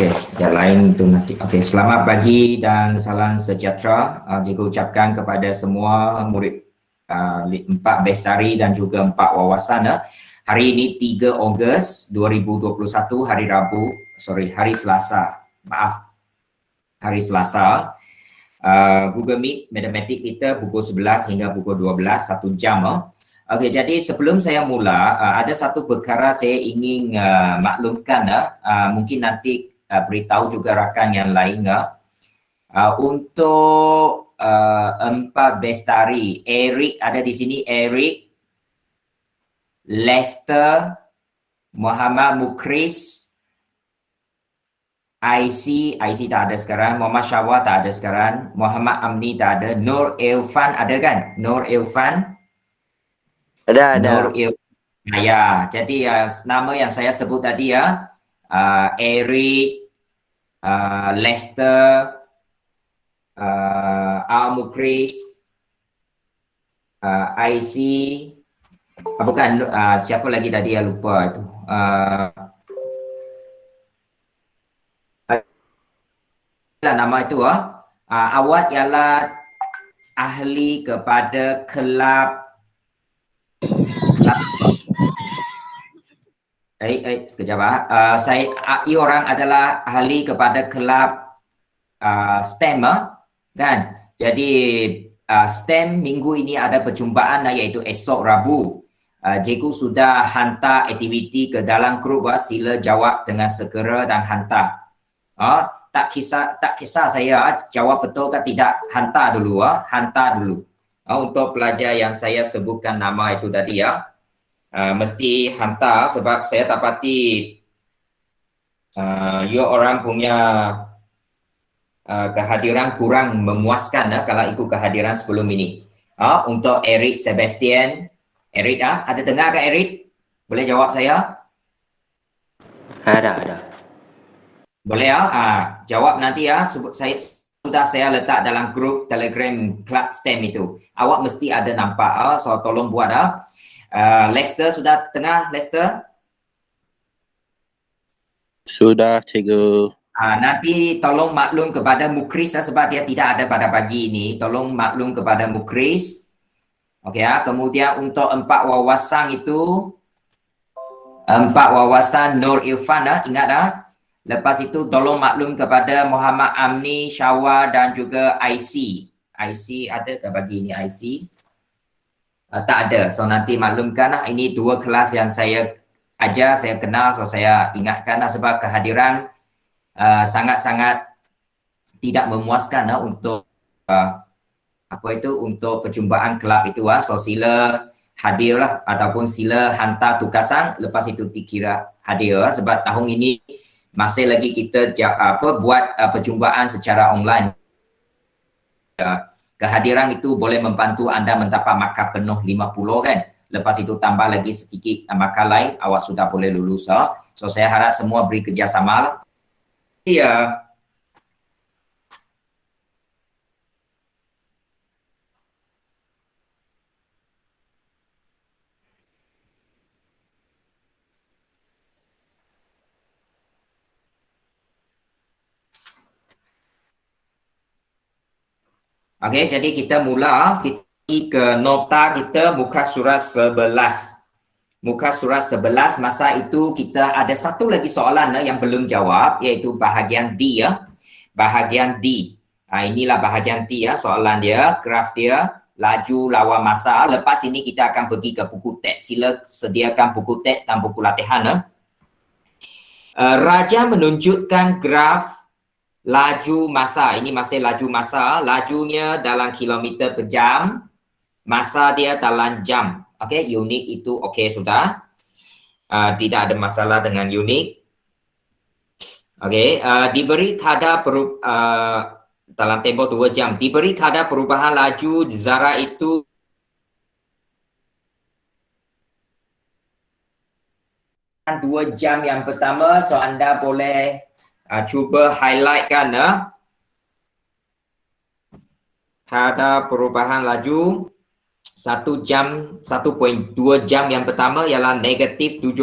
Okey, yang lain itu nanti. Okey, selamat pagi dan salam sejahtera. Juga ucapkan kepada semua murid 4 Bestari dan juga 4 Wawasan. Hari ini 3 Ogos 2021, hari Selasa. Maaf, hari Selasa. Google Meet matematik kita pukul 11 hingga pukul 12, 1 jam. Okey, jadi sebelum saya mula, ada satu perkara saya ingin maklumkan. Mungkin nanti beritahu juga rakan yang lain. Untuk 4 Bestari, Eric ada di sini, Eric, Lester, Muhammad Mukris, IC tak ada sekarang, Muhammad Syawal tak ada sekarang, Muhammad Amni tak ada, Nur Ilfan ada kan? Nur Ilfan? Ada. Nur Ilfan. Ya, jadi nama yang saya sebut tadi Eric, Lester, Mukris, IC, bukan, siapa lagi tadi yang lupa itu. Nama itu awak ialah ahli kepada kelab sekejap ia orang adalah ahli kepada kelab STEM kan. Jadi STEM minggu ini ada perjumpaan iaitu esok Rabu. Cikgu sudah hantar aktiviti ke dalam grup, sila jawab dengan segera dan hantar. Tak kisah saya jawab betul ke tidak, hantar dulu. Untuk pelajar yang saya sebutkan nama itu tadi mesti hantar, sebab saya dapati you orang punya kehadiran kurang memuaskan kalau ikut kehadiran sebelum ini. Untuk Eric Sebastian, Eric ada dengar ke Eric? Boleh jawab saya? Ada. Boleh jawab nanti saya letak dalam grup Telegram Club STEM itu. Awak mesti ada nampak, so tolong buat Lester sudah tengah, Lester? Sudah, cikgu. Nanti tolong maklum kepada Mukris sebab dia tidak ada pada pagi ini. Tolong maklum kepada Mukris. Okey kemudian untuk 4 wawasan itu, 4 wawasan Nur Irfan ingat Lepas itu tolong maklum kepada Muhammad Amni, Syawal dan juga IC. IC ada ke pagi ini IC? Tak ada. So nanti maklumkan ini 2 kelas yang saya ajar, saya kenal, so saya ingatkan sebab kehadiran sangat-sangat tidak memuaskan untuk untuk perjumpaan kelab itu. So sila hadirlah ataupun sila hantar tugasan, lepas itu dikira hadir sebab tahun ini masih lagi kita buat perjumpaan secara online. Kehadiran itu boleh membantu anda mendapat markah penuh 50 kan. Lepas itu tambah lagi sedikit markah lain, awak sudah boleh lulus. So saya harap semua beri kerjasama. Ya. Okey, jadi kita mula ke nota kita muka surat 11. Muka surat 11, masa itu kita ada satu lagi soalan yang belum jawab, iaitu bahagian D Bahagian D. Inilah bahagian D soalan dia, graf dia, laju lawan masa. Lepas ini kita akan pergi ke buku teks. Sila sediakan buku teks dan buku latihan. Raja menunjukkan graf laju masa. Ini masih laju masa. Lajunya dalam kilometer per jam. Masa dia dalam jam. Okey, unit itu okey sudah. Tidak ada masalah dengan unit. Okey, diberi kadar dalam tempoh 2 jam. Diberi kadar perubahan laju zarah itu dua jam yang pertama. So anda boleh cuba highlightkan kadar perubahan laju 1.2 jam yang pertama ialah negatif 72.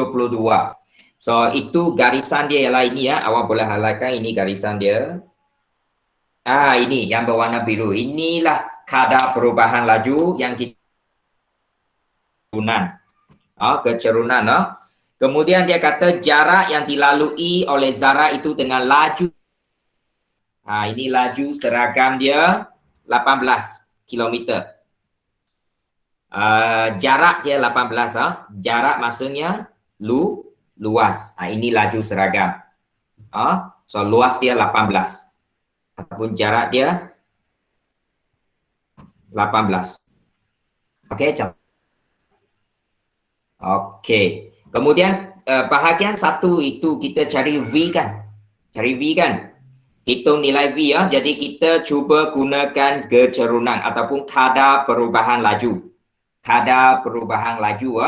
So itu garisan dia ialah ini ya. Awak boleh highlightkan ini garisan dia. Ini yang berwarna biru. Inilah kadar perubahan laju yang kita kecerunan. Kemudian dia kata jarak yang dilalui oleh zarah itu dengan laju. Ini laju seragam dia 18 km. Jarak dia 18. Jarak maksudnya luas. Ini laju seragam. So luas dia 18. Ataupun jarak dia 18. Okey, Okey. Kemudian bahagian satu itu kita cari V kan? Cari V kan? Hitung nilai V ya. Jadi kita cuba gunakan kecerunan ataupun kadar perubahan laju. Kadar perubahan laju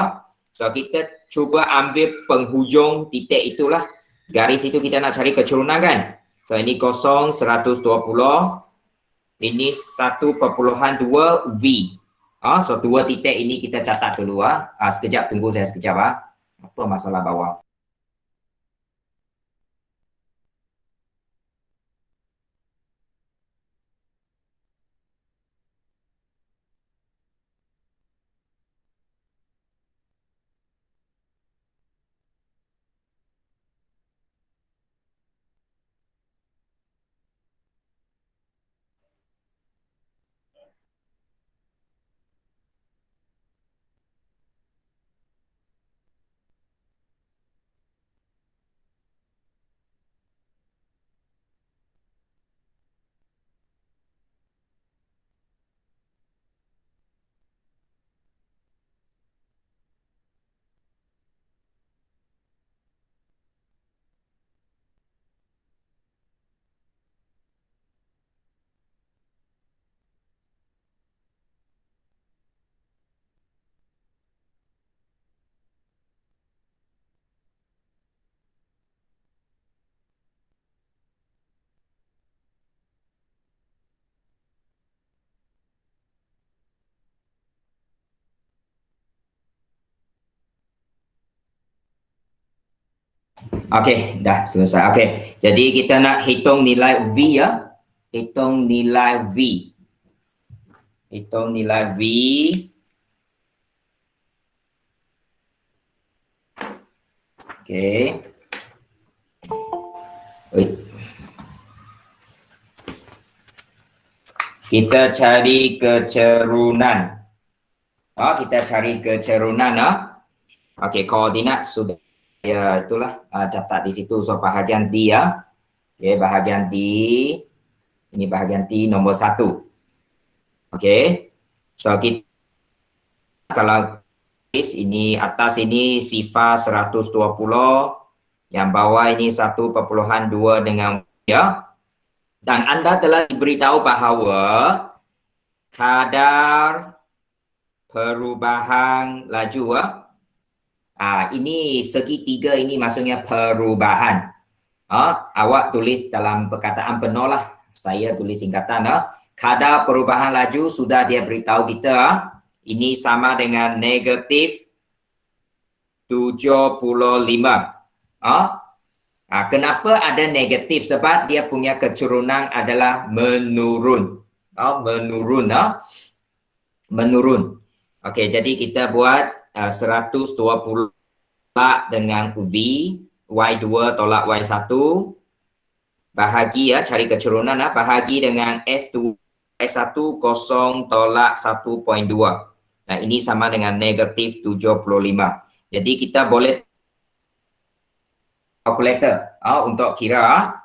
So kita cuba ambil penghujung titik itulah. Garis itu kita nak cari kecerunan kan? So ini 0, 120. Ini 1.2 V. So dua titik ini kita catat dulu sekejap, tunggu saya sekejap Apa masalah bawah? Okey, dah selesai. Okey, jadi kita nak hitung nilai V ya. Hitung nilai V. Hitung nilai V. Okey. Kita cari kecerunan. Kita cari kecerunan Okey, koordinat sudah ya itulah catat di situ. So bahagian D ya. Okey, bahagian D. Ini bahagian D nombor 1. Okey. So kita kalau ini atas ini sifar 120, yang bawah ini 1.2 dengan ya. Dan anda telah diberitahu bahawa kadar perubahan laju ini segitiga ini maksudnya perubahan. Awak tulis dalam perkataan penuh lah. Saya tulis singkatan kadar perubahan laju sudah dia beritahu kita ini sama dengan negatif 75. Kenapa ada negatif? Sebab dia punya kecerunan adalah menurun. Menurun. Okey, jadi kita buat 120 tolak dengan V, Y2 tolak Y1. Bahagi cari kecerunan bahagi dengan S2 Y1 0 tolak 1.2. Nah, ini sama dengan negatif 75. Jadi kita boleh kalkulator untuk kira.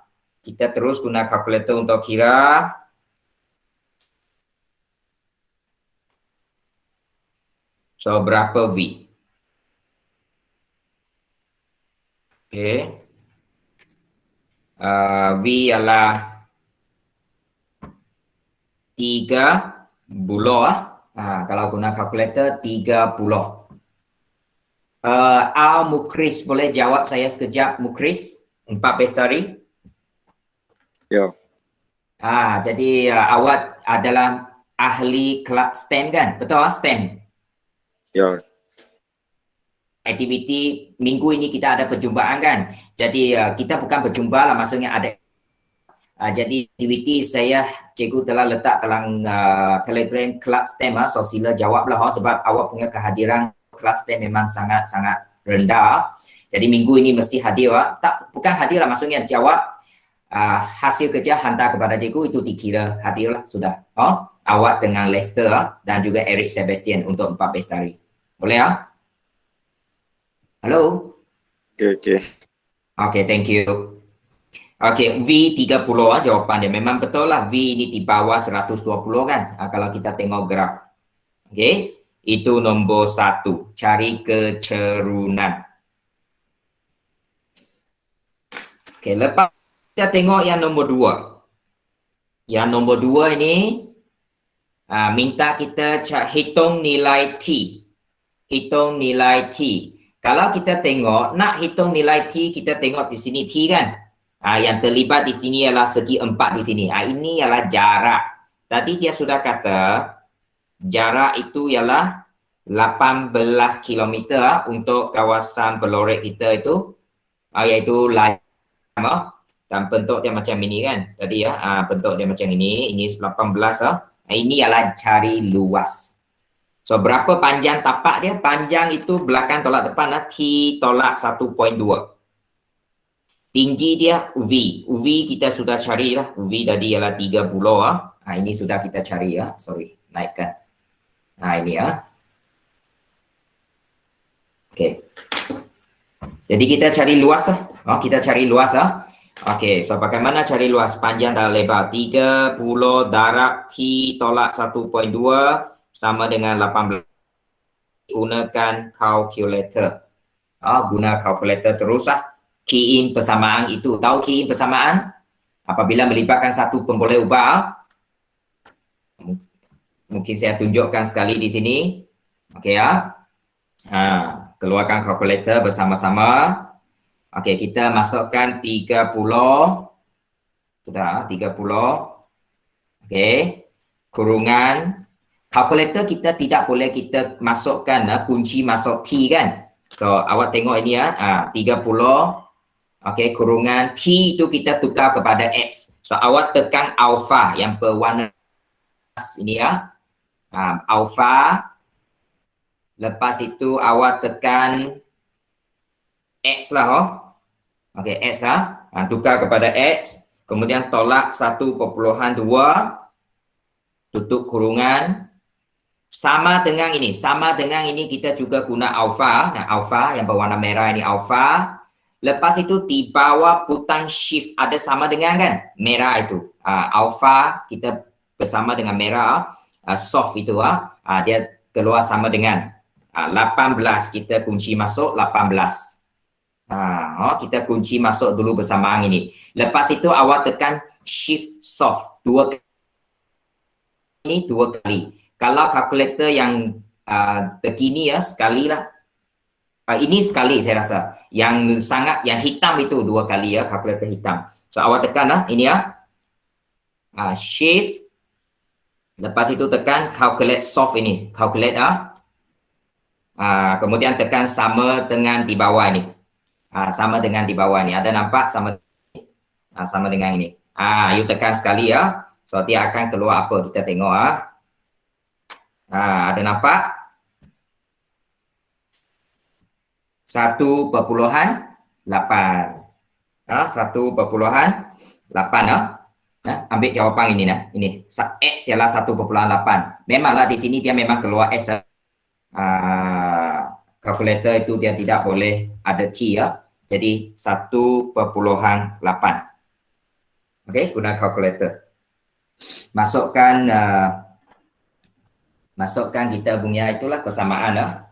Kita terus guna kalkulator untuk kira. So berapa V? Okey. V ialah 30 kalau guna kalkulator 30. Mukris boleh jawab saya sekejap, Mukris 4 Bestari. Ya. Jadi awak adalah ahli kelab stand kan? Betul stand? Ya. aktiviti minggu ini kita ada perjumpaan kan. Jadi kita bukan berjumpa lah, maksudnya ada. Jadi aktiviti saya cikgu telah letak dalam Telegram Club STEM, so sila jawablah sebab awak punya kehadiran Club STEM memang sangat-sangat rendah. Jadi minggu ini mesti hadir. Tak, bukan hadir lah, maksudnya jawab hasil kerja hantar kepada cikgu itu dikira hadirlah sudah. Awak dengan Lester dan juga Eric Sebastian untuk 4 bestari. Boleh ya? Halo? Okay. Okay, thank you. Okey, V30 jawapan dia. Memang betul lah V ini di bawah 120 kan. Kalau kita tengok graf. Okey, itu nombor 1. Cari kecerunan. Okey, lepas kita tengok yang nombor 2. Yang nombor 2 ini minta kita hitung nilai T. Hitung nilai T. Kalau kita tengok, nak hitung nilai T, kita tengok di sini T kan. Yang terlibat di sini ialah segi 4 di sini. Ini ialah jarak. Tadi dia sudah kata jarak itu ialah 18 km untuk kawasan Pelorek kita itu, iaitu lama dan bentuk dia macam ini kan. Tadi bentuk dia macam ini 18. Ini ialah cari luas. So berapa panjang tapak dia? Panjang itu belakang tolak depan T tolak 1.2. Tinggi dia V. V kita sudah cari lah. V tadi ialah 30 ini sudah kita cari Sorry, naikkan. Ini Okey. Jadi kita cari luas kita cari luas Okey, so bagaimana cari luas? Panjang dan lebar 30 darab T tolak 1.2 sama dengan 18. Gunakan kalkulator. Guna kalkulator terus key in persamaan itu. Tahu key in persamaan? Apabila melibatkan satu pemboleh ubah. Mungkin saya tunjukkan sekali di sini. Okey keluarkan kalkulator bersama-sama. Okey, kita masukkan 30. Sudah 30. Okey. Kurungan. Kalkulator kita tidak boleh kita masukkan kunci masuk T kan. So awak tengok ini 30. Okey, kurungan T itu kita tukar kepada X. So awak tekan alpha yang berwarna ini alpha. Lepas itu awak tekan X lah Okey, X tukar kepada X. Kemudian tolak 1.2. Tutup kurungan. Sama dengan ini kita juga guna alpha. Alpha yang berwarna merah ini alpha. Lepas itu di bawah butang shift ada sama dengan kan? Merah itu. Alpha kita bersama dengan merah. Soft itu dia keluar sama dengan 18. Kita kunci masuk 18. Kita kunci masuk dulu bersamaan ini. Lepas itu awak tekan shift soft 2 kali. Ini 2 kali. Kalau kalkulator yang terkini sekali lah. Ini sekali saya rasa. Yang hitam itu 2 kali kalkulator hitam. So awak tekan ini shift. Lepas itu tekan calculate soft ini. Calculate kemudian tekan sama dengan di bawah ini. Sama dengan di bawah ini. Ada nampak sama dengan ini. You tekan sekali So dia akan keluar apa kita tengok ada nampak? 1.8. 1.8 ambil jawapan ini ini X ialah 1.8. Memanglah di sini dia memang keluar X. Kalkulator itu dia tidak boleh ada T jadi 1.8. Okey, guna kalkulator. Masukkan kita punya itulah persamaan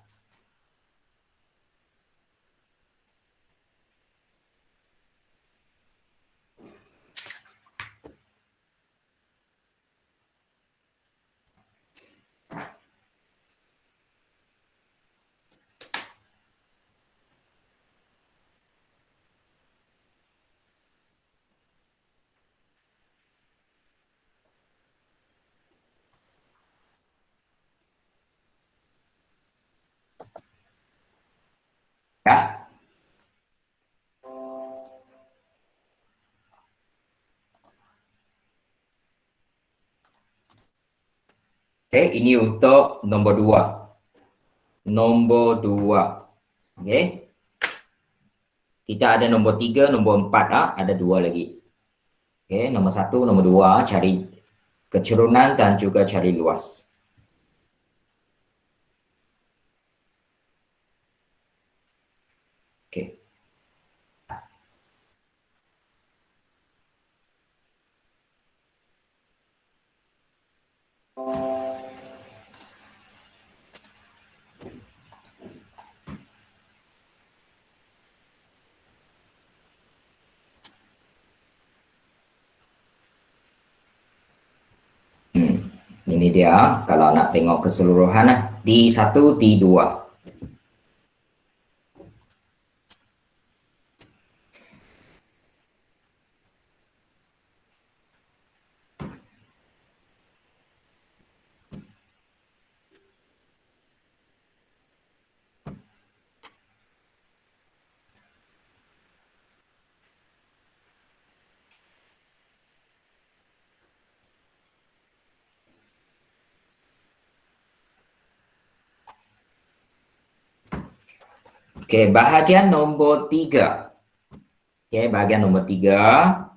Okey, ini untuk nombor 2. Nombor 2. Okey. Kita ada nombor 3, nombor 4, ada 2 lagi. Okey, nombor 1, nombor 2 cari kecerunan dan juga cari luas. Okey. Ini dia kalau nak tengok keseluruhan D1, D2. Okey, bahagian nombor 3. Okey, bahagian nombor 3.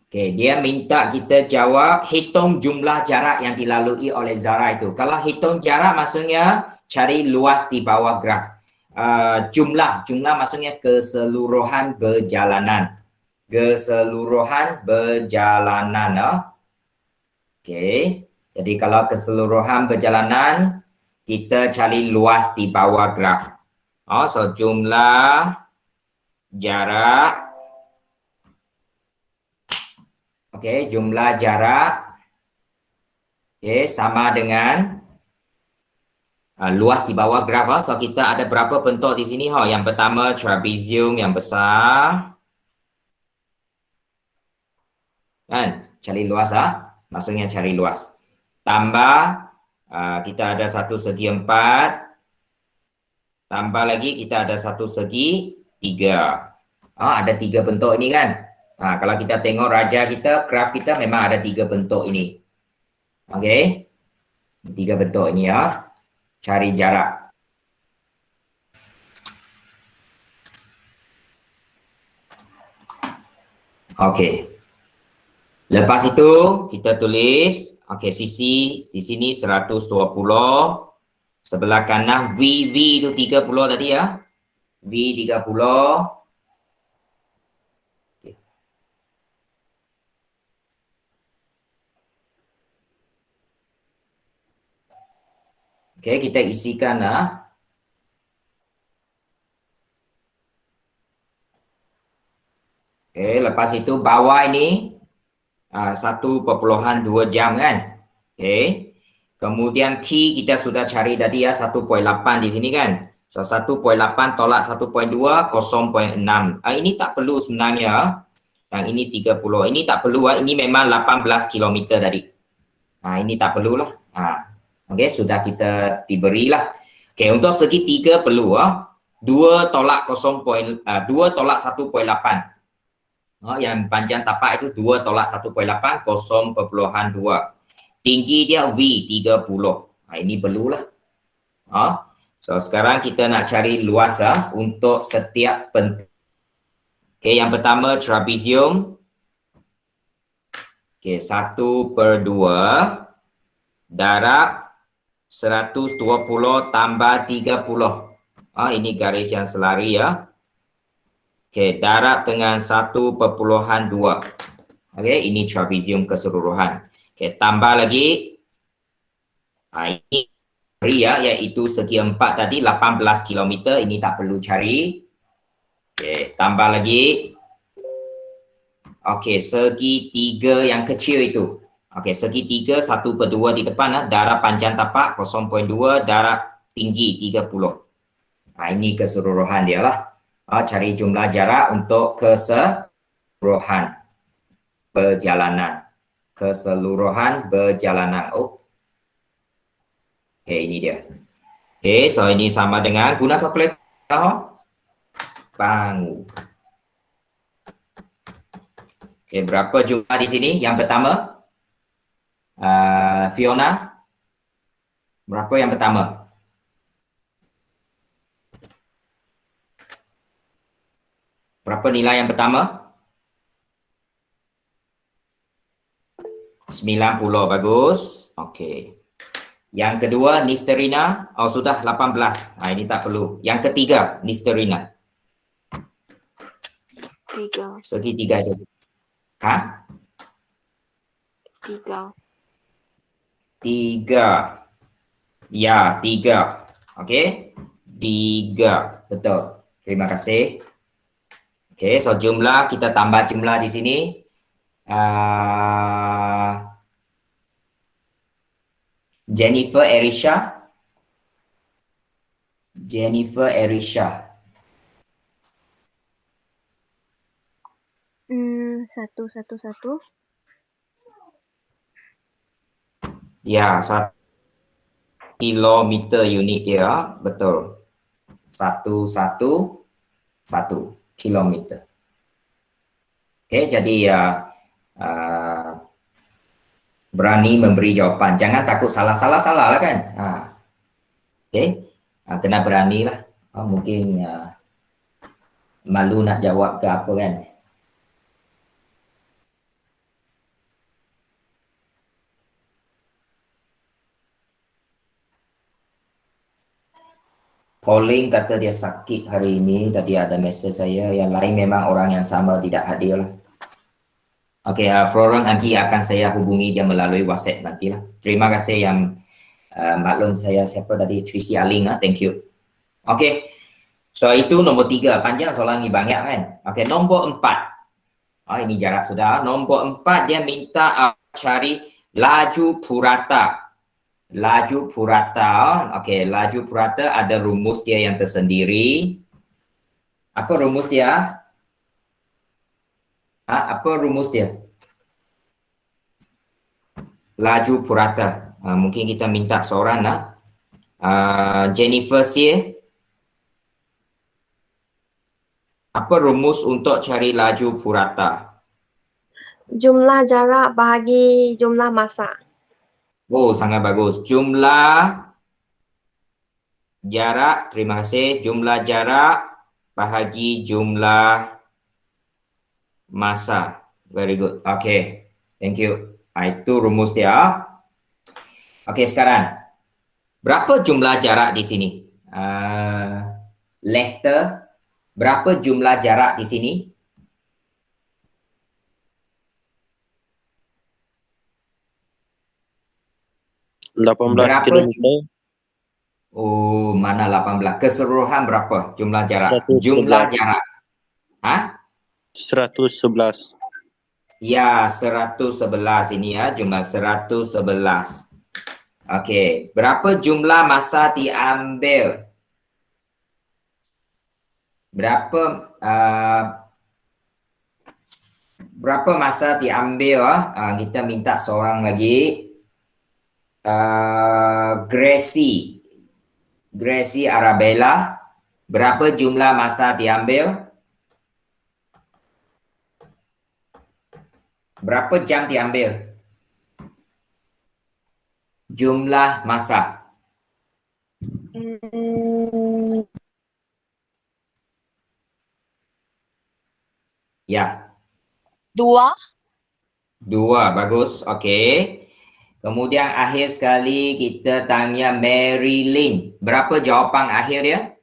Okey, dia minta kita jawab hitung jumlah jarak yang dilalui oleh Zara itu. Kalau hitung jarak maksudnya cari luas di bawah graf. Jumlah maksudnya keseluruhan perjalanan. Keseluruhan perjalanan. Okey. Jadi kalau keseluruhan perjalanan kita cari luas di bawah graf. So jumlah jarak. Okey, jumlah jarak sama dengan luas di bawah graf. So kita ada berapa bentuk di sini? Yang pertama trapezium yang besar. Kan? Cari luas maksudnya cari luas. Tambah kita ada 1 segi 4. Tambah lagi kita ada 1 segi 3. Ada 3 bentuk ini kan? Kalau kita tengok raja kita, graf kita memang ada 3 bentuk ini. Okey. 3 bentuk ini Cari jarak. Okey. Lepas itu kita tulis sisi di sini 120. Sebelah kanan V itu 30 tadi V 30. Okey, kita isikan Okey, lepas itu bawah ini 1.2 jam kan? Okey. Kemudian T kita sudah cari tadi 1.8 di sini kan? So 1.8 tolak 1.2 0.6. Ini tak perlu sebenarnya. Yang ini 30. Ini tak perlu ini memang 18 km tadi. Ini tak perlulah. Okey, sudah kita diberilah. Okey, untuk segitiga perlu 2 tolak 2 tolak 1.8. Yang panjang tapak itu 2 tolak 1.8 0.2. Tinggi dia V 30. Ini perlulah. So sekarang kita nak cari luas untuk setiap bentuk. Okey, yang pertama trapezium. Okey, 1/2 darab 120 tambah 30. Ini garis yang selari Okey, darab dengan 1/2. Okey, ini trapezium keseluruhan. Okey, tambah lagi. Ini iaitu segi 4 tadi 18 km. Ini tak perlu cari. Okey, tambah lagi. Okey, segi 3 yang kecil itu. Okey, segi 3 1/2 di depan darab panjang tapak 0.2 darab tinggi 30. Ini keseluruhan dia lah. Cari jumlah jarak untuk keseluruhan perjalanan. Keseluruhan perjalanan. Okey, ini dia. Okey, so ini sama dengan guna kalkulator. Bang. Okey, berapa jumlah di sini? Yang pertama, Fiona, berapa yang pertama? Berapa nilai yang pertama? 90, bagus. Okey. Yang kedua, Nisterina. Oh, sudah 18. Ini tak perlu. Yang ketiga, Nisterina. 3. Segitiga itu. Ha? 3. 3. Ya, 3. Okey. 3. Betul. Terima kasih. Okey, so jumlah, kita tambah jumlah di sini. Jennifer Erisha. Jennifer Erisha. 111. Ya, 1 kilometer unit dia. Betul. 111 kilometer. Okey, jadi berani memberi jawapan. Jangan takut salah lah kan. Okey, kena berani lah. Mungkin malu nak jawab ke apa kan. Pauline kata dia sakit hari ini. Tadi ada mesej saya. Yang lain memang orang yang sama tidak hadir lah. Okey, Florence Anggi akan saya hubungi dia melalui WhatsApp nantilah. Terima kasih yang maklum saya siapa tadi, Tracy Aling. Thank you. Okey, so itu nombor 3. Panjang soalan ni banyak kan. Okey, nombor 4. Ini jarak sudah. Nombor 4 dia minta cari laju purata. Laju purata. Okey, laju purata ada rumus dia yang tersendiri. Apa rumus dia? Apa rumus dia? Laju purata. Mungkin kita minta seorang lah. Jennifer Seah. Apa rumus untuk cari laju purata? Jumlah jarak bahagi jumlah masa. Oh, sangat bagus. Jumlah jarak, terima kasih. Jumlah jarak bahagi jumlah masa. Very good. Okay, thank you. Itu rumus dia. Okay, sekarang. Berapa jumlah jarak di sini? Lester, berapa jumlah jarak di sini? Berapa 18 kilometer. Oh, mana 18? Keseluruhan berapa jumlah jarak? 111. Jumlah jarak. 111. Ya, 111 ini ya, jumlah 111. Okey, berapa jumlah masa diambil? Berapa masa diambil? Kita minta seorang lagi. Gracie Arabella. Berapa jumlah masa diambil? Berapa jam diambil? Jumlah masa. Ya. 2. 2, bagus. Okey. Kemudian akhir sekali kita tanya Mary Lynn. Berapa jawapan akhir dia?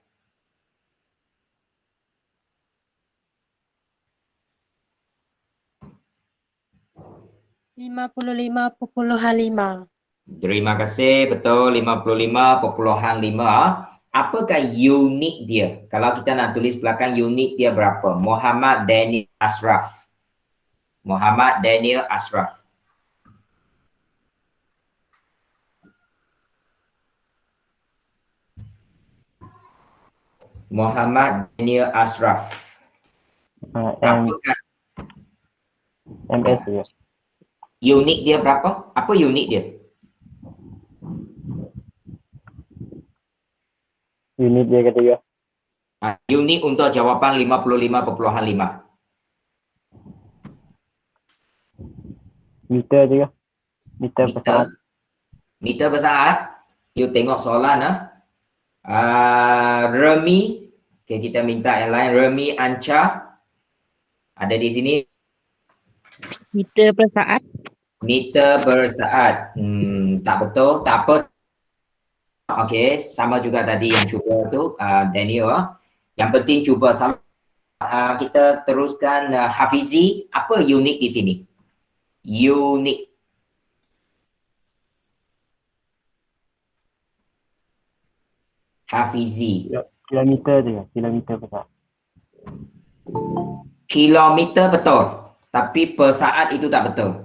55,5. Terima kasih, betul 55.5. Apakah unit dia? Kalau kita nak tulis belakang unit dia berapa? Muhammad Daniel Ashraf. Muhammad Daniel Ashraf. Muhammad Daniel Ashraf. Apakah MS ya. unit dia berapa? Apa unit dia? Unit dia ketiga. Unit untuk jawapan 55.5. Meter juga. Meter per saat. Meter per saat. You tengok soalan Remi. Okay, kita minta yang lain. Remi Anca. Ada di sini. Meter per saat. Meter per saat. Tak betul. Tak apa. Okay, sama juga tadi yang cuba tu Daniel. Yang penting cuba sama. Kita teruskan Hafizi. Apa unik di sini? Unik. Hafizi. Kilometer juga. Kilometer per saat. Kilometer betul. Tapi per saat itu tak betul.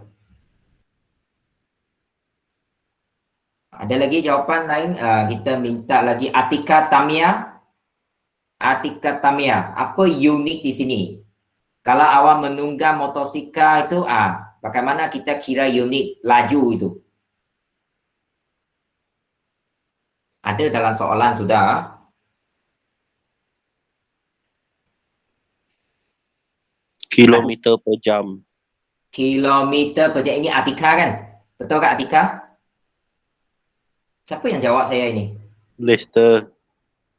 Ada lagi jawapan lain? Kita minta lagi Atika Tamia. Atika Tamia. Apa unik di sini? Kalau awak menunggang motosikal itu, bagaimana kita kira unit laju itu? Ada dalam soalan sudah. Kilometer per jam. Kilometer per jam. Ini Atika kan? Betul tak Atika? Siapa yang jawab saya ini? Leicester.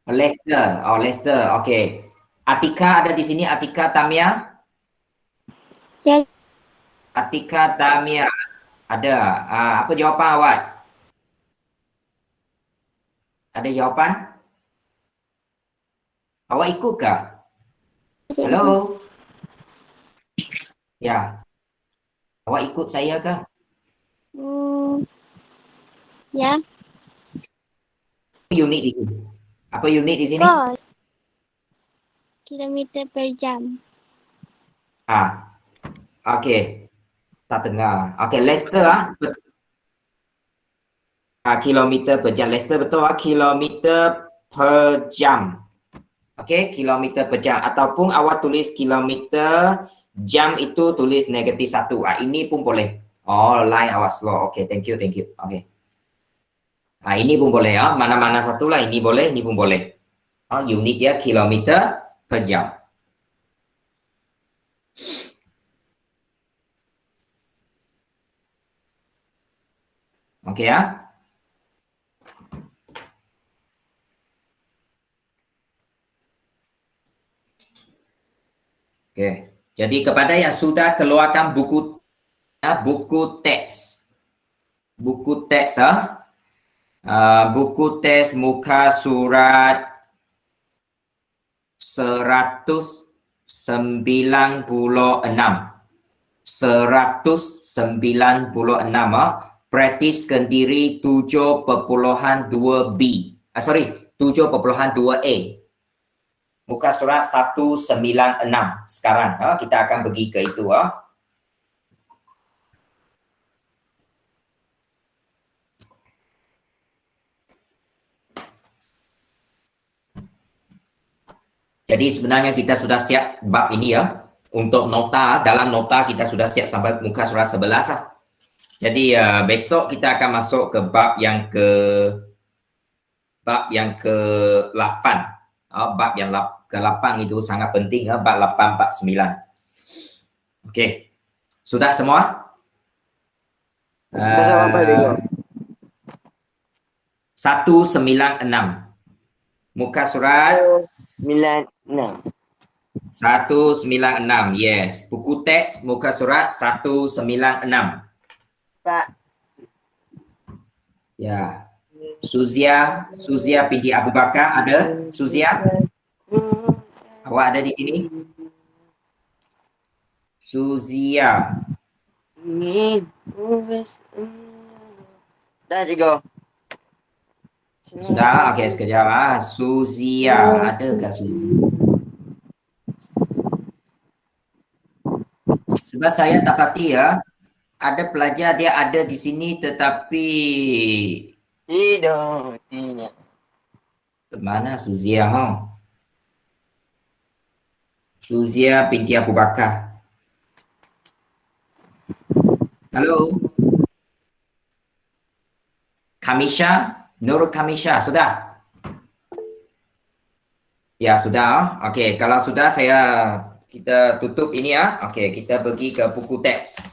Leicester. Oh, Leicester. Okey. Atika ada di sini. Atika Tamia. Ya. Atika Tamia. Ada. Apa jawapan awak? Ada jawapan? Awak ikut ke? Hello? Ya. Awak ikut saya ke? Ya. Unik di sini. Apa unik di sini? Betul. Kilometer per jam. Okey. Tak dengar. Okey, Leicester kilometer per jam. Leicester betul kilometer per jam. Okey, kilometer per jam. Ataupun awak tulis kilometer jam itu tulis -1. Ini pun boleh. Oh, line awak slow. Okey, thank you. Okey. Ini pun boleh mana-mana satu lah. Ini boleh, ini pun boleh. Unit dia kilometer per jam. Okey ya. Okey. Jadi kepada yang sudah keluarkan buku teks. Buku teks buku teks muka surat 196. 196 praktiskan diri 7.2B. 7.2A. Muka surat 196 sekarang. Kita akan pergi ke itu. Jadi sebenarnya kita sudah siap bab ini ya. Untuk nota, dalam nota kita sudah siap sampai muka surat 11 lah. Jadi besok kita akan masuk ke bab yang ke-8. Bab yang ke-8 itu sangat penting bab 849. Okey. Sudah semua? Dah sampai dulu. 196. Muka surat 96. 196. Yes. Buku teks muka surat 196. Pak. Ya. Suzia binti Abu Bakar ada? Suzia? Awak ada di sini? Suzia. Dah juga. Sudah? Okey, sekejap. Suzia. Adakah Suzia? Sebab saya dapati ada pelajar dia ada di sini tetapi tidak. mana Suzia Suzia binti Abu Bakar. Halo. Kamisha, Nur Kamisha, sudah? Ya, sudah. Okey, kalau sudah kita tutup ini Okey, kita pergi ke buku teks.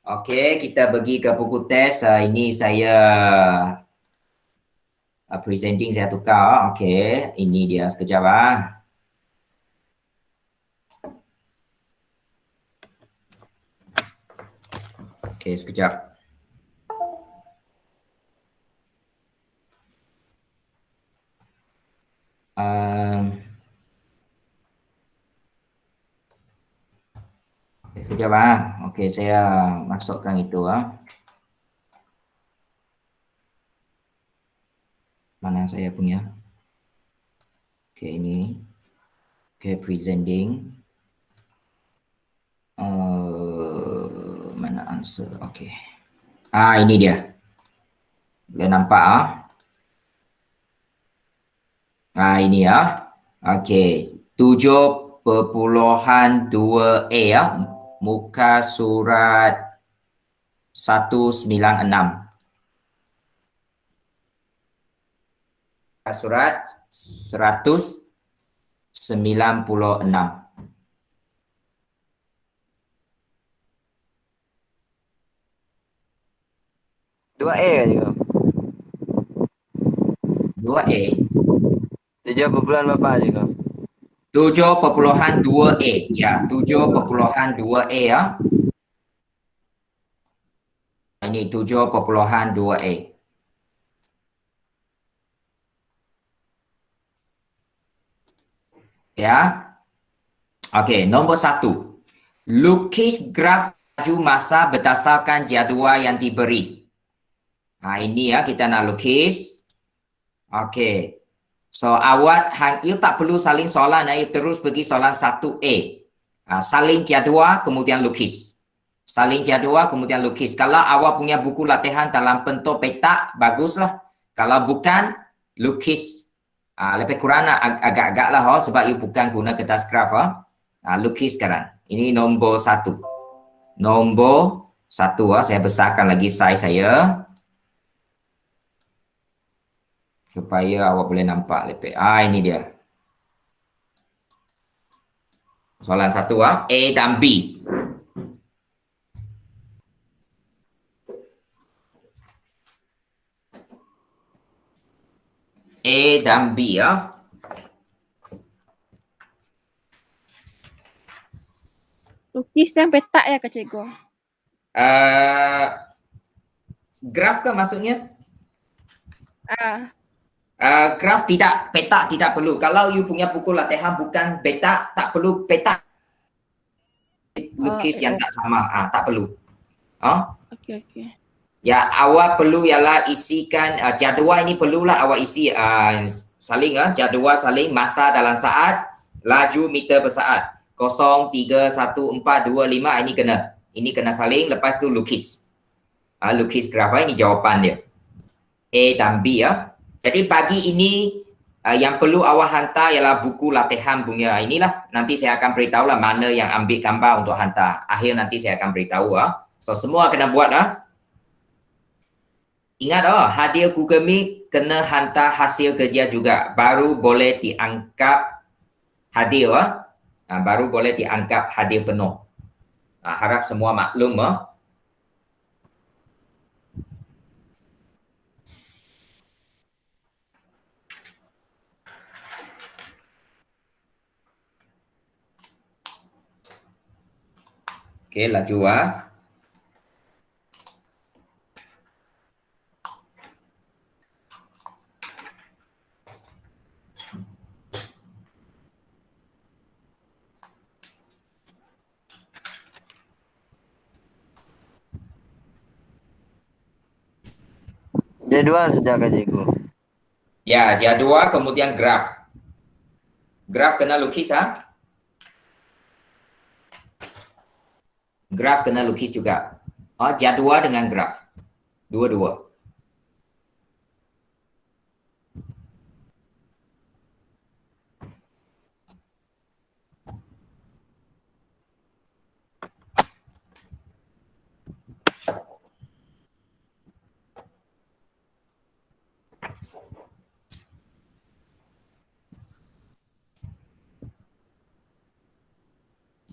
Okey, kita pergi ke buku test. Ini saya presenting saya tukar. Okey, ini dia sekejap Okey, sekejap. Sekejap Okey, saya masukkan itu Mana saya punya? Okey, ini. Okey, presenting. Mana answer? Okey. Ini dia. Boleh nampak ini Okey, 7.2a muka surat 196. Surat 196. Dua A kan juga. 2A. 7 berapa juga. 7.2a. Ya, 7.2a Ini 7.2a. Ya. Okey, nombor 1. Lukis graf laju masa berdasarkan jadual yang diberi. Ini kita nak lukis. Okey. So awak you tak perlu salin soalan, you terus pergi soalan 1A. Salin jadual kemudian lukis. Salin jadual kemudian lukis. Kalau awak punya buku latihan dalam bentuk petak, baguslah. Kalau bukan, lukis. Lebih kurang agak-agak lah sebab you bukan guna kertas graf lukis sekarang. Ini nombor 1. Nombor 1 saya besarkan lagi size saya. Supaya awak boleh nampak lebih. Ini dia. Soalan 1 A dan B. A dan B Lukis yang petak ya Kak Cikgu? Graf ke maksudnya? Graf tidak, petak tidak perlu. Kalau you punya buku latihan bukan petak, tak perlu petak. Lukis yang tak sama, tak perlu. Okey. Ya, awak perlu ialah isikan jadual ini perlulah awak isi saling jadual saling masa dalam saat, laju meter per saat. 0, 3, 1, 4, 2, 5 ini kena. Ini kena saling, lepas tu lukis. Lukis graf ini jawapan dia. A dan B Jadi pagi ini yang perlu awak hantar ialah buku latihan punya inilah. Nanti saya akan beritahu lah mana yang ambil gambar untuk hantar. Akhir nanti saya akan beritahu So semua kena buat Ingat hadiah Google Meet kena hantar hasil kerja juga. Baru boleh dianggap hadiah baru boleh dianggap hadiah penuh. Harap semua maklum Okey, laju Jadual sejak Kak Cikgu. Ya, jadual kemudian graf. Graf kena lukis Graf kena lukis juga. Jadual dengan graf. Dua-dua.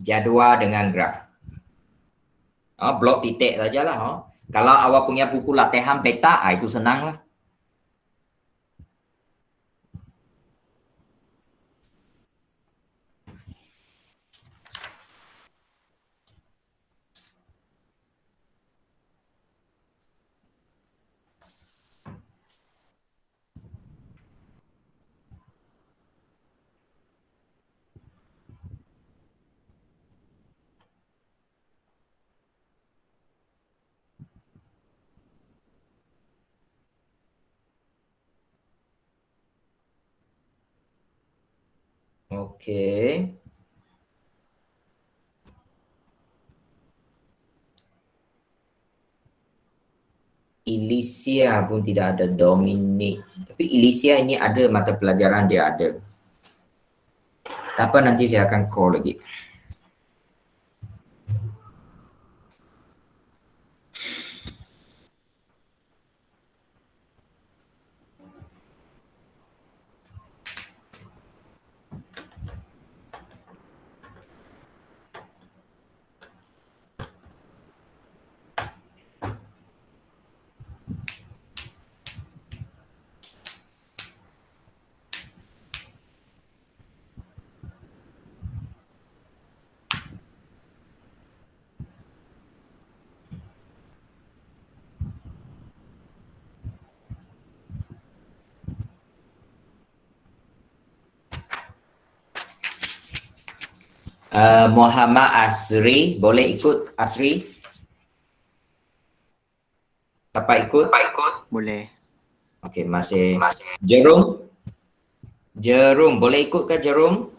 Jadual dengan graf. Blok titik sajalah. Kalau awak punya buku latihan peta, itu senang lah. Okey. Ilisia pun tidak ada, Dominic. Tapi Ilisia ini ada mata pelajaran dia ada. Tak apa, nanti saya akan call lagi. Muhammad Asri, boleh ikut Asri? Dapat ikut? Boleh. Okey, masih. Jerum? Jerum, boleh ikut ke Jerum?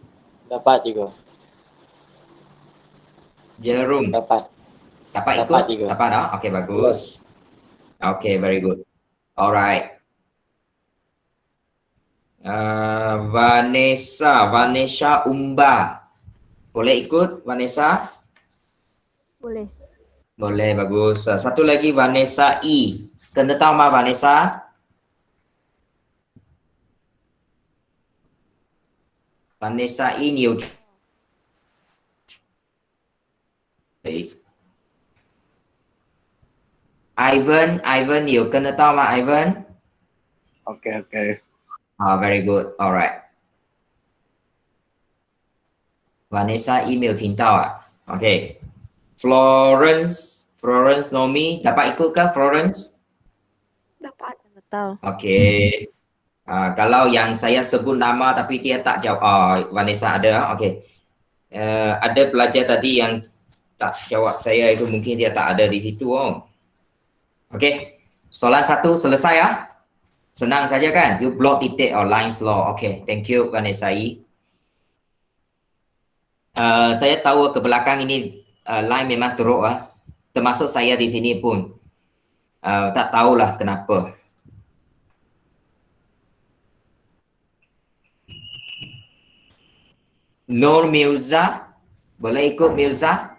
Dapat juga. Jerum, Dapat. dapat ikut? Dapat juga. Dapat, Okey, bagus. Okey, very good. Alright. Vanessa Umba. Boleh ikut Vanessa? Boleh. Boleh, bagus. Satu lagi Vanessa E. Kena tahu mah Vanessa? Vanessa E nhiều. Ivan nhiều. Kena tahu mah Ivan? Okay. Very good. Alright. Vanessa E 没有听到啊 Okay. Florence Nomi. Dapat ikut ke Florence? Dapat. Tahu. Okay. Kalau yang saya sebut nama tapi dia tak jawab. Vanessa ada. Okay. Ada pelajar tadi yang tak jawab saya itu mungkin dia tak ada di situ. Okay. Soalan 1 selesai ya. Senang saja kan? You block titik or lines law. Okay. Thank you Vanessa E. Saya tahu ke belakang ini line memang teruk termasuk saya di sini pun tak tahulah kenapa. Nur Mirza, boleh ikut Mirza?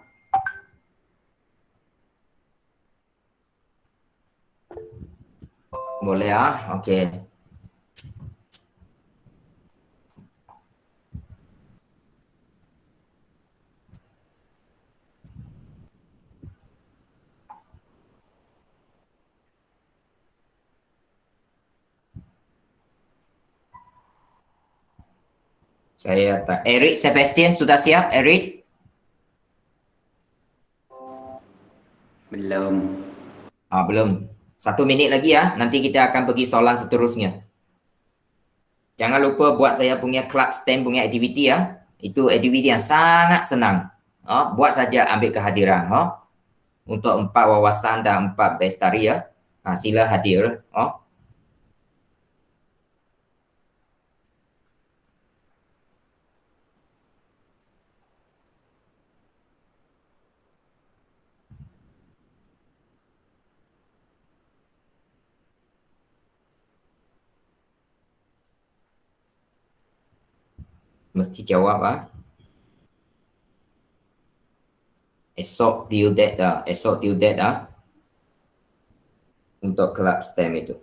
Boleh okey. Saya tak. Eric Sebastian sudah siap, Eric? Belum. Belum. 1 minit lagi ya. Nanti kita akan pergi soalan seterusnya. Jangan lupa buat saya punya club STEM punya aktiviti ya. Itu aktiviti yang sangat senang. Buat saja ambil kehadiran. Untuk 4 wawasan dan 4 bestari ya. Sila hadir. Mesti jawab Esok due date untuk kelab STEM itu.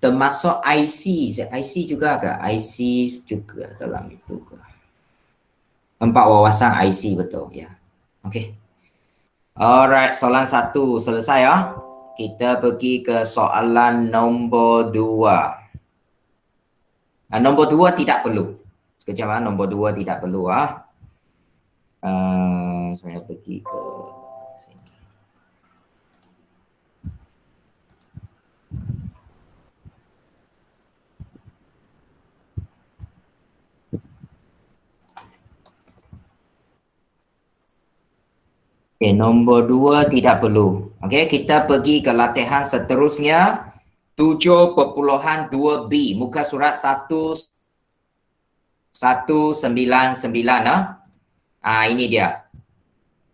termasuk IC juga ke? IC juga dalam itu ke? 4 wawasan IC betul ya. Okey. Alright, soalan 1 selesai ya. Kita pergi ke soalan nombor 2. Nombor 2 tidak perlu. Sekejap nombor 2 tidak perlu saya pergi ke sini. Okay, nombor 2 tidak perlu. Okay, kita pergi ke latihan seterusnya. 7.2b, muka surat 199. Ini dia.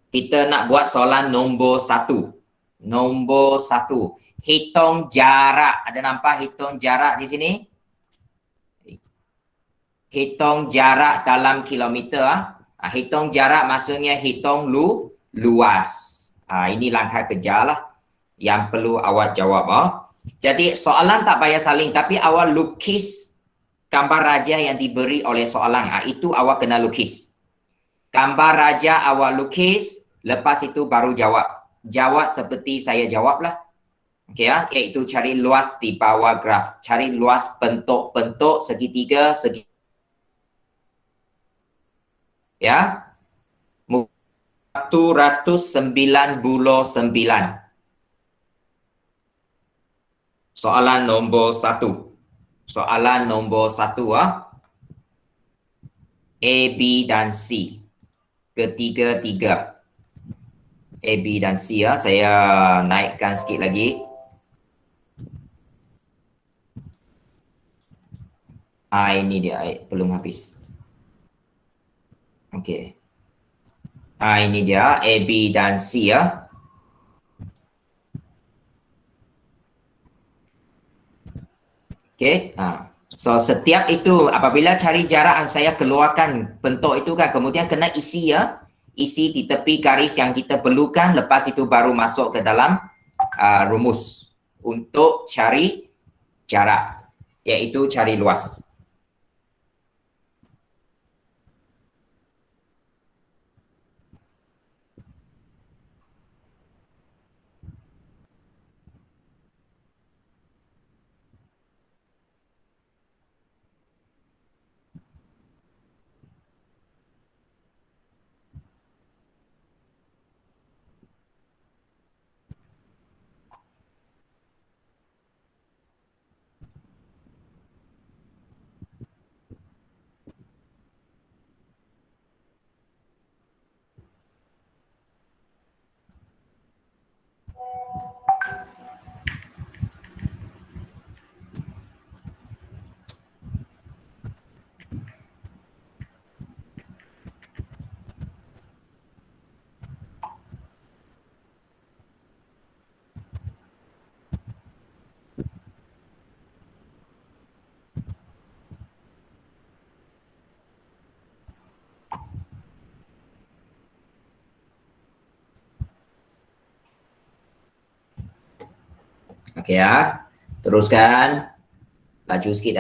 Kita nak buat soalan nombor 1. Nombor 1. Hitung jarak. Ada nampak hitung jarak di sini? Hitung jarak dalam kilometer. Hitung jarak maksudnya hitung luas. Ini langkah kerja lah yang perlu awak jawab. Jadi soalan tak payah saling, tapi awak lukis gambar raja yang diberi oleh soalan. Itu awak kena lukis. Gambar raja awak lukis, lepas itu baru jawab. Jawab seperti saya jawab lah. Okey ya, iaitu cari luas di bawah graf. Cari luas bentuk-bentuk segitiga, ya. 199. Soalan nombor 1. Soalan nombor 1 A, B dan C. Ketiga-tiga. A, B dan C saya naikkan sikit lagi. Ini dia, belum habis. Okey. Ini dia A, B dan C Okey. So setiap itu apabila cari jarak saya keluarkan bentuk itu kan, kemudian kena isi isi di tepi garis yang kita perlukan, lepas itu baru masuk ke dalam rumus untuk cari jarak, iaitu cari luas. Okey ya. Teruskan. Laju sikit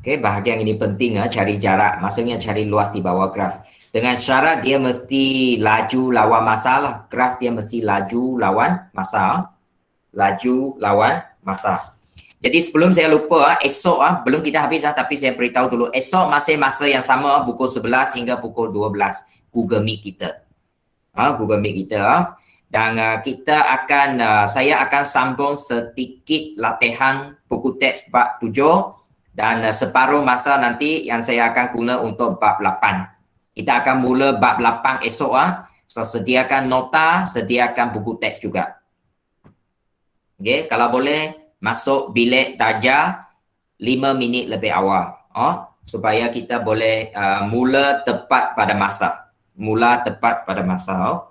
Okey, bahagian ini penting cari jarak, maksudnya cari luas di bawah graf. Dengan syarat dia mesti laju lawan masa lah. Graf dia mesti laju lawan masa. Laju lawan masa. Jadi sebelum saya lupa, esok belum kita habis tapi saya beritahu dulu. Esok masih masa yang sama pukul 11 hingga pukul 12 Google Meet kita. Google Meet kita. Dan kita akan, saya akan sambung sedikit latihan buku teks bab 7 dan separuh masa nanti yang saya akan guna untuk bab 8. Kita akan mula bab 8 esok So sediakan nota, sediakan buku teks juga. Okey, kalau boleh masuk bilik darjah 5 minit lebih awal. Supaya kita boleh mula tepat pada masa. Mula tepat pada masa.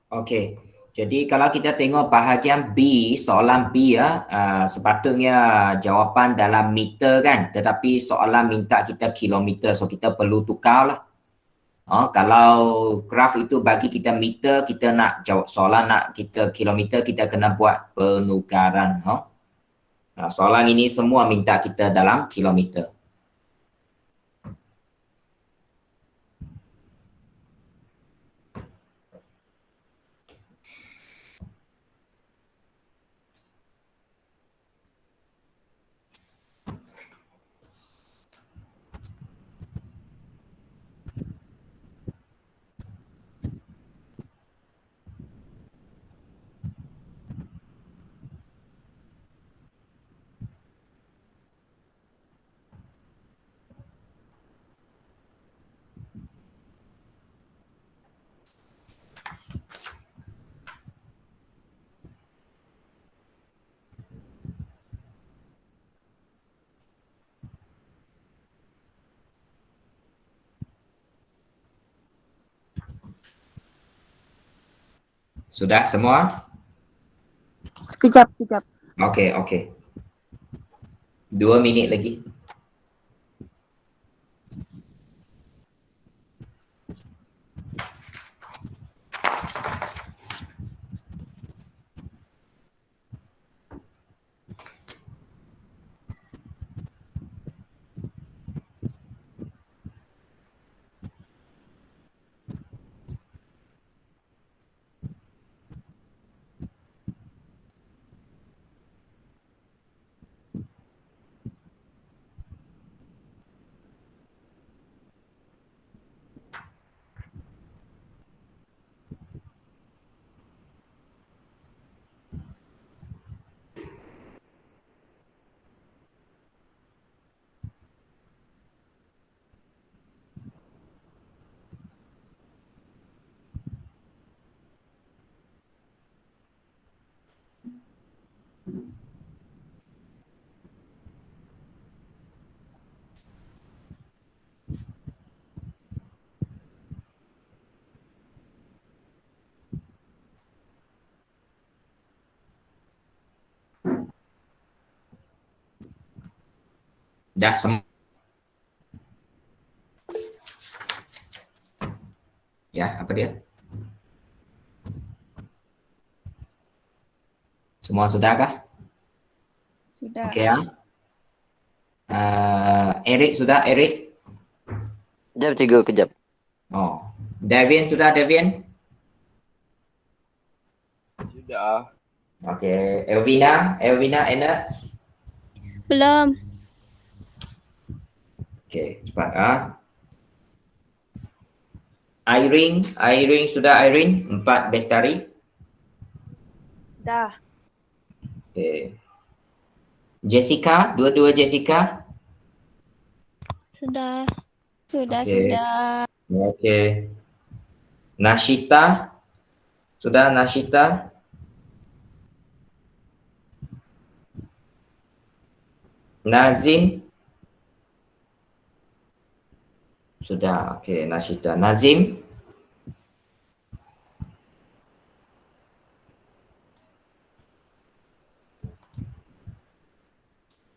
Okey. Jadi kalau kita tengok bahagian B, soalan B ya, sepatutnya jawapan dalam meter kan, tetapi soalan minta kita kilometer, so kita perlu tukarlah. Kalau graf itu bagi kita meter, kita nak jawab soalan nak kita kilometer, kita kena buat penukaran. Soalan ini semua minta kita dalam kilometer. Sudah semua? Sekejap. Okey. 2 minit lagi. Dah semua. Ya, apa dia? Semua sudah kah? Sudah. Okey ya. Eric sudah, Eric? Kejap cikgu, kejap. Oh. Devin sudah, Devin? Sudah. Okey. Elvina, Enes? Belum. Okey, cepat Irene sudah, Irene? 4 Bestari? Dah. Okey. Jessica, dua-dua Jessica? Sudah. Okey. Okey. Nashita? Sudah, Nashita? Nazim? Sudah, okey, Nashita. Nazim?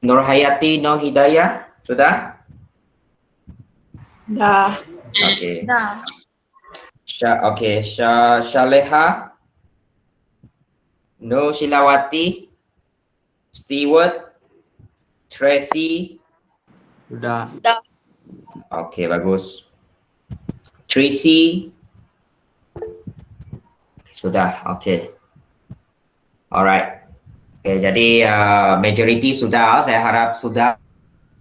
Nurhayati, Nur Hidayah? Sudah? Dah. Okey. Dah. Shaleha? Nur Shilawati? Stewart? Tracy? Sudah. Okey, bagus. Tracy? Sudah, okey. Alright. Okey, jadi majority sudah, saya harap sudah.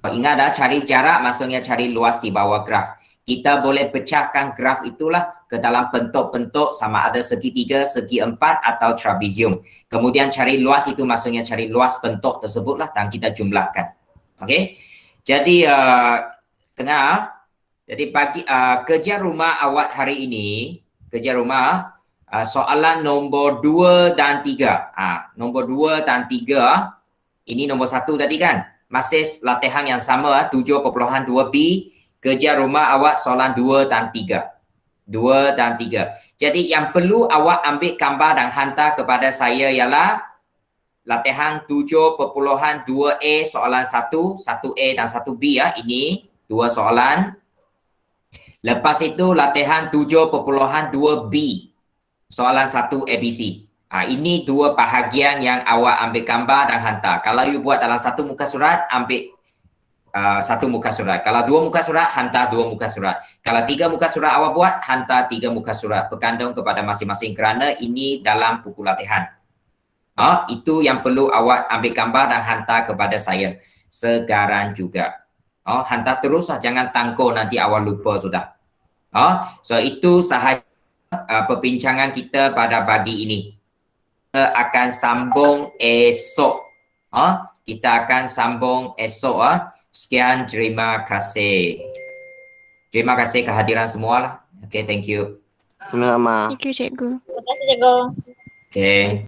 Ingat cari jarak maksudnya cari luas di bawah graf. Kita boleh pecahkan graf itulah ke dalam bentuk-bentuk sama ada segitiga, segi empat atau trapezium. Kemudian cari luas itu maksudnya cari luas bentuk tersebutlah dan kita jumlahkan. Okey. Jadi jadi bagi kerja rumah awak hari ini, kerja rumah soalan nombor 2 dan 3. Nombor 2 dan 3, ini nombor 1 tadi kan? Masih latihan yang sama 7.2b, kerja rumah awak soalan 2 dan 3. 2 dan 3. Jadi yang perlu awak ambil gambar dan hantar kepada saya ialah latihan 7.2a soalan 1, 1a dan 1b ya. Ini 2 soalan. Lepas itu latihan 7.2b soalan 1 ABC. Ini 2 bahagian yang awak ambil gambar dan hantar. Kalau you buat dalam 1 muka surat, ambil 1 muka surat. Kalau 2 muka surat, hantar 2 muka surat. Kalau 3 muka surat awak buat, hantar 3 muka surat. Bergantung kepada masing-masing kerana ini dalam buku latihan. Itu yang perlu awak ambil gambar dan hantar kepada saya sekarang juga. Hantar terus lah, jangan tangguh nanti awak lupa sudah. So itu sahaja perbincangan kita pada pagi ini. Kita akan sambung esok. Kita akan sambung esok. Sekian, terima kasih. Terima kasih kehadiran semua lah. Okay, thank you. Sama-sama. Thank you, cikgu. Terima kasih, Cikgu. Okay.